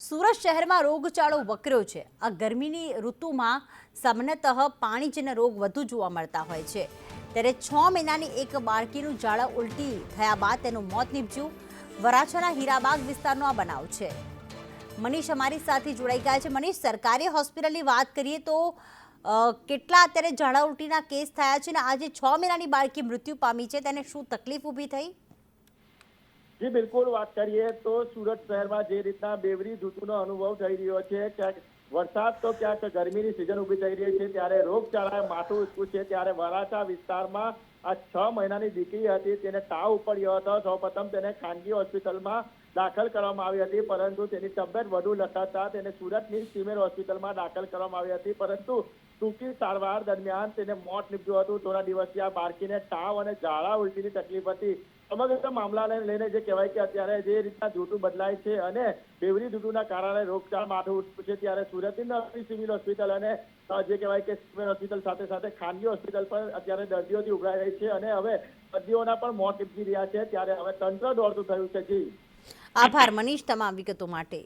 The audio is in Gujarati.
સુરત શહેરમાં રોગચાળો વકર્યો છે। આ ગરમીની ઋતુમાં સામાન્યતઃ પાણીજન્ય રોગ વધુ જોવા મળતા હોય છે। ત્યારે 6 મહિનાની એક બાળકીનું ઝાડા ઉલટી થયા બાદ તેનું મોત નીપજ્યું। વરાછાના હીરાબાગ વિસ્તારનો આ બનાવ છે। મનીષ અમારી સાથે જોડાઈ ગયા છે। મનીષ, સરકારી હોસ્પિટલની વાત કરીએ તો કેટલા અત્યારે ઝાડા ઉલટીના કેસ થયા છે અને આજે 6 મહિનાની બાળકી મૃત્યુ પામી છે, તેને શું તકલીફ ઊભી થઈ? જી બિલકુલ, વાત કરીએ તો સુરત શહેરમાં જે રીતના બેવરી ઋતુનો અનુભવ થઈ રહ્યો છે, ક્યાંક વરસાદ તો ક્યાંક ગરમીની સિઝન ઊભી થઈ રહી છે, ત્યારે રોગચાળાએ માથું ઊંચક્યું છે। ત્યારે વરાછા વિસ્તારમાં આ 6 મહિનાની દીકરી હતી, તેને તાવ ઉપડ્યો હતો। સૌપ્રથમ તેને ખાનગી હોસ્પિટલમાં દાખલ કરવામાં આવી હતી, પરંતુ તેની તબિયત વધુ લથડતા તેને સુરતની સિવિલ હોસ્પિટલમાં દાખલ કરવામાં આવી હતી, પરંતુ ટૂંકી સારવાર દરમિયાન તેને મોત નીપજ્યું હતું। થોડા દિવસથી આ બાળકીને તાવ અને ઝાડા ઉલટીની તકલીફ હતી। સમગ્ર મામલાને લઈને જે કહેવાય કે અત્યારે જે રીતના ઋતુ બદલાય છે અને બેવરી ઋતુના કારણે રોગચાળા માથું ઊંચક્યું છે, ત્યારે સુરતની નવી સિવિલ હોસ્પિટલ અને જે કહેવાય કે સિવિલ હોસ્પિટલ સાથે સાથે ખાનગી હોસ્પિટલ પણ અત્યારે દર્દીઓથી ઉભરાઈ રહી છે અને હવે દર્દીઓના પણ મોત નીપજી રહ્યા છે। ત્યારે હવે તંત્ર દોડતું થયું છે। જી આભાર મનીષ તમામ વિગતો માટે।